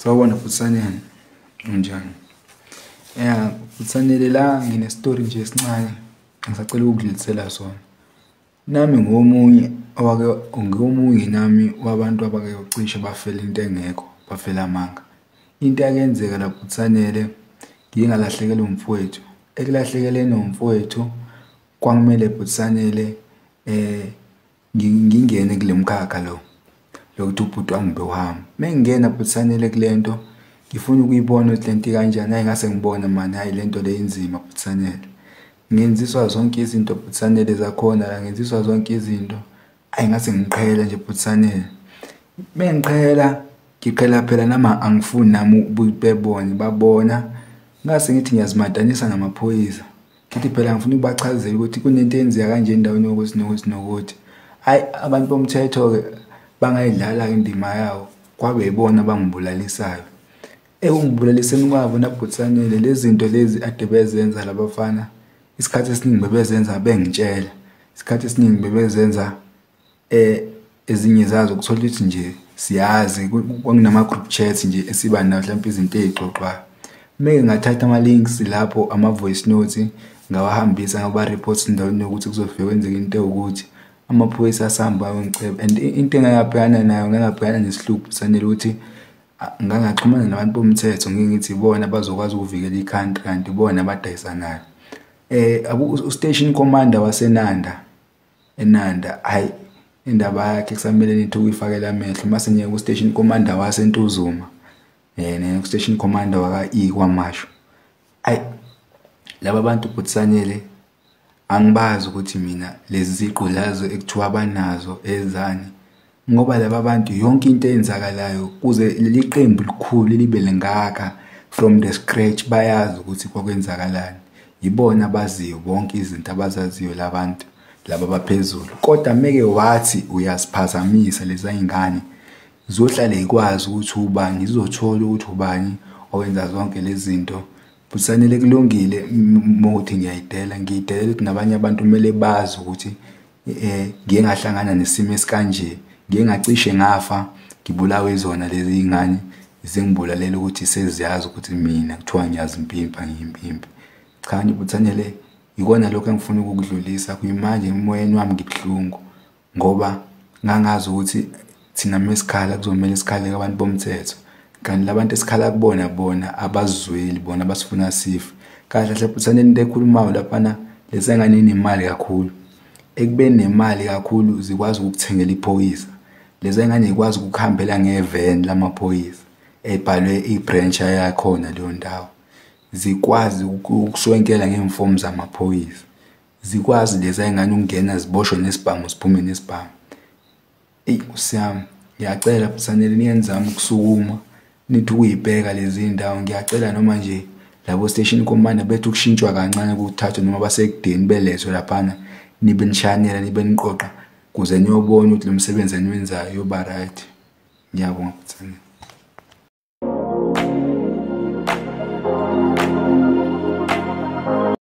Sawubona Phutsaneni, unjani? Phutsaneni, la ngine-story nje esincane ngisacela ukudlulisela sona. Nami ngiwomunye nami wabantu abake cishe bafela into engekho, bafela amanga. Into yakenzeka la Phutsanele, ngingalahlekelwa umfowethu. Ekulahlekeleni umfowethu kwangimele Phutsanele ngingene kule mkhakha lo lokuthi ubhuti wami bewuhamba. Mengingena Phutsanele kulento ngifuna ukuyibona ukuthi lento kanjani, hayi ngase ngibona manje, hayi lento le inzima Phutsanele. Ngenziswa zonke izinto Phutsanele zakhona la, ngenziswa zonke izinto. Hayi ngase ngiqhela nje Phutsanele. Ngiqhela phela nama angifuni nami bebone babona. Ngase ngithi ngiyazimadanisa namaphoyisa. Ngithi phela ngifuna ukubachazela ukuthi kunento eyenzeka kanje endaweni yokuthi nokuthi. Hayi abantu bomthetho-ke bangayidlala indima yawo, kwabe yibona abangibulalisayo. Ungibulaliseni kwabo na Phutsanele, lezi zinto lezi ade bezenza labafana isikhathi esiningi bebezenza bengitshela. Isikhathi esiningi bebezenza ezinye zazo ukuthola ukuthi nje siyazi kunama group chats nje esiba nawo mhlawumbe izinto ezixoxwayo. Meke ngathatha ama-links lapho, ama-voice notes ngawahambisa ngaba reports endaweni yokuthi kuzofika kwenzeka into ewukuthi amaphoyisa asihamba ngicebe. And into engabhekana nayo, ngabhekana nesihluku Phutsanele ukuthi ngangaxhumana nabantu bomthetho ngithi ibona bazokwazi ukuvikela i-country kanti ibona abadayisanayo. U-station commander waseNanda hayi indaba yakhe kusamele nithi ukuyifakela amehlo. Mase ngiye ku-station commander waseNtuzuma ne-station commander waka-KwaMashu. Hayi laba bantu Phutsanele angibazi ukuthi mina lezi ziqu lazo ekuthiwa banazo ezani, ngoba laba bantu yonke into eyenzakalayo kuze leli qembu likhulu libe lengaka from the scratch bayazi ukuthi kwakwenzakalani. Yibona abaziyo bonke izinto abazaziyo labantu laba baphezulu. Kodwa meke wathi uyasiphazamisa lezi zingane zizohlala ikwazi ukuthi ubani, zizothola ukuthi ubani owenza zonke lezi zinto. Phutsanele kulungile ukuthi ngiyayidela ukuthi nabanye abantu kumele bazi ukuthi ngike ngahlangana nesimo esikanje, ngike ngacishe ngafa, ngibulawe izona lezi ingane zingibulalela ukuthi seziyazi ukuthi mina kuthiwa ngiyazi impimpa, ngiyimpimpa. Cha nje Phutsanele, ikona lokho engifuna ukukudlulisa kuyimanje emoyeni wami ngibuhlungu, ngoba ngangazi ukuthi thina mesikhala kuzomela isikhale abantu bomthetho, kanti labantu esikhala kubona bona abazizweli, bona basifuna sife. Kahle hle Phutsanele, into ekhulumayo laphana lezi ngane inemali kakhulu. Ekubeni nemali kakhulu zikwazi ukukuthengela iphoyisa. Lezi ngane zikwazi ukuhambela ngevan lamaphoyisa ebhalwe ibranch yakhona leyo ndawo. Zikwazi ukuswenkela ngeemfomu zamaphoyisa. Zikwazi lezi ngane ukungena ziboshwe nesibhamu siphume nesibhamu. Usiyami, ngiyacela Phutsanele niyenzama ukusukuma nithi ukuyibheka lezi ndawo. Ngiyacela noma nje labo station commander bethu kushintshwa kancane ukuthathwa noma basekudeni belethwe laphana, nibe nishanela nibe niqoqa kuze niyobona ukuthi lo msebenzi eniwenzayo yoba right. Ngiyabonga Phutsanele.